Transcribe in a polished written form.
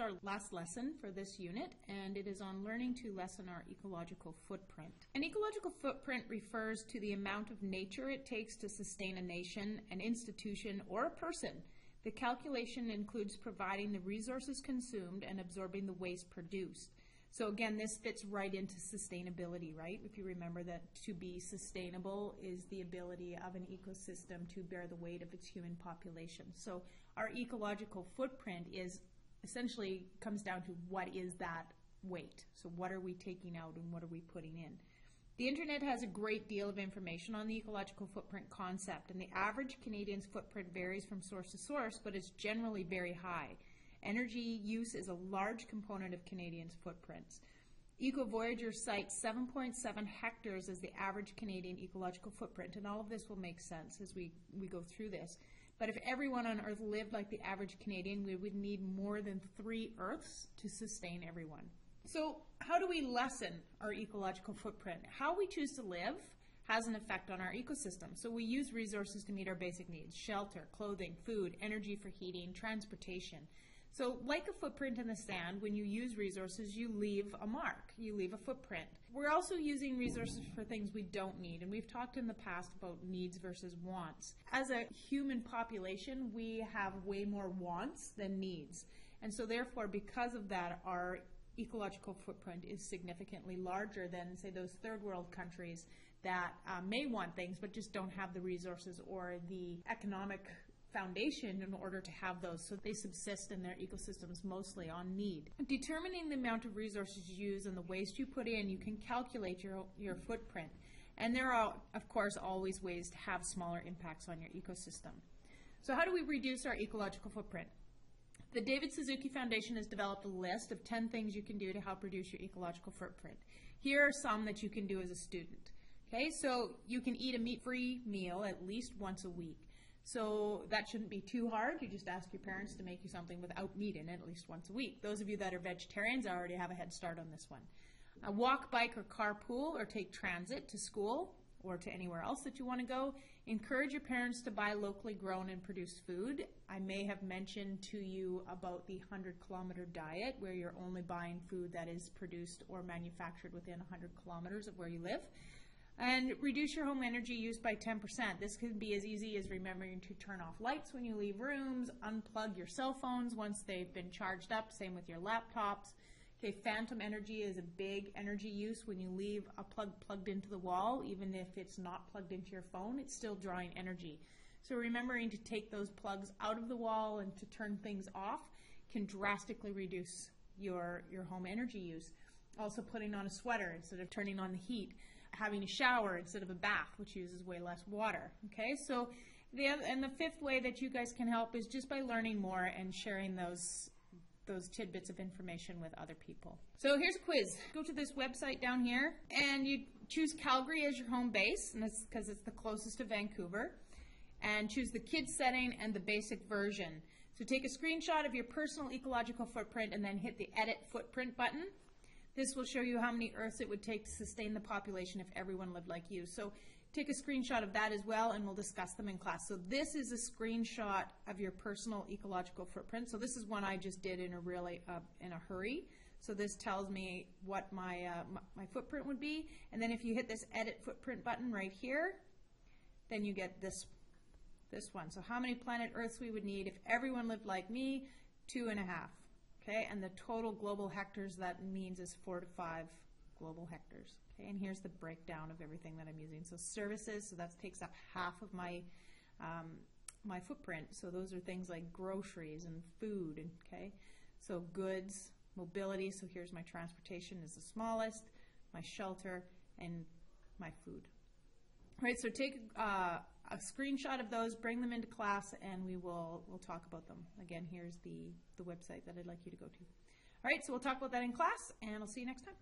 our last lesson for this unit, and it is on learning to lessen our ecological footprint. An ecological footprint refers to the amount of nature it takes to sustain a nation, an institution, or a person. The calculation includes providing the resources consumed and absorbing the waste produced. So again, this fits right into sustainability, right? If you remember that to be sustainable is the ability of an ecosystem to bear the weight of its human population. So our ecological footprint is essentially comes down to what is that weight? So what are we taking out and what are we putting in? The internet has a great deal of information on the ecological footprint concept, and the average Canadian's footprint varies from source to source, but it's generally very high. Energy use is a large component of Canadians' footprints. EcoVoyager cites 7.7 hectares as the average Canadian ecological footprint, and all of this will make sense as we go through this. But if everyone on Earth lived like the average Canadian, we would need more than 3 Earths to sustain everyone. So how do we lessen our ecological footprint? How we choose to live has an effect on our ecosystem. So we use resources to meet our basic needs: shelter, clothing, food, energy for heating, transportation. So like a footprint in the sand, when you use resources, you leave a mark, you leave a footprint. We're also using resources for things we don't need, and we've talked in the past about needs versus wants. As a human population, we have way more wants than needs. And so therefore, because of that, our ecological footprint is significantly larger than, say, those third world countries that may want things but just don't have the resources or the economic foundation in order to have those, so they subsist in their ecosystems mostly on need. Determining the amount of resources you use and the waste you put in, you can calculate your footprint. And there are, of course, always ways to have smaller impacts on your ecosystem. So how do we reduce our ecological footprint? The David Suzuki Foundation has developed a list of 10 things you can do to help reduce your ecological footprint. Here are some that you can do as a student. Okay, so you can eat a meat-free meal at least once a week. So that shouldn't be too hard. You just ask your parents to make you something without meat in it at least once a week. Those of you that are vegetarians already have a head start on this one. Walk, bike, or carpool, or take transit to school or to anywhere else that you want to go. Encourage your parents to buy locally grown and produced food. I may have mentioned to you about the 100-kilometer diet, where you're only buying food that is produced or manufactured within 100 kilometers of where you live. And reduce your home energy use by 10%. This can be as easy as remembering to turn off lights when you leave rooms, unplug your cell phones once they've been charged up, same with your laptops. Okay, phantom energy is a big energy use. When you leave a plug plugged into the wall, even if it's not plugged into your phone, it's still drawing energy. So remembering to take those plugs out of the wall and to turn things off can drastically reduce your home energy use. Also putting on a sweater instead of turning on the heat, having a shower instead of a bath, which uses way less water. Okay, so the fifth way that you guys can help is just by learning more and sharing those tidbits of information with other people. So here's a quiz. Go to this website down here and you choose Calgary as your home base, and that's because it's the closest to Vancouver. And choose the kids setting and the basic version. So take a screenshot of your personal ecological footprint and then hit the edit footprint button. This will show you how many Earths it would take to sustain the population if everyone lived like you. So take a screenshot of that as well, and we'll discuss them in class. So this is a screenshot of your personal ecological footprint. So this is one I just did in a hurry. So this tells me what my footprint would be. And then if you hit this edit footprint button right here, then you get this one. So how many planet Earths we would need if everyone lived like me? 2.5. Okay, and the total global hectares that means is 4 to 5 global hectares. Okay, and here's the breakdown of everything that I'm using. So services, so that takes up half of my my footprint. So those are things like groceries and food. Okay, so goods, mobility. So here's my transportation is the smallest, my shelter, and my food. All right, so take a screenshot of those, bring them into class, and we'll talk about them. Again, here's the website that I'd like you to go to. All right, so we'll talk about that in class, and I'll see you next time.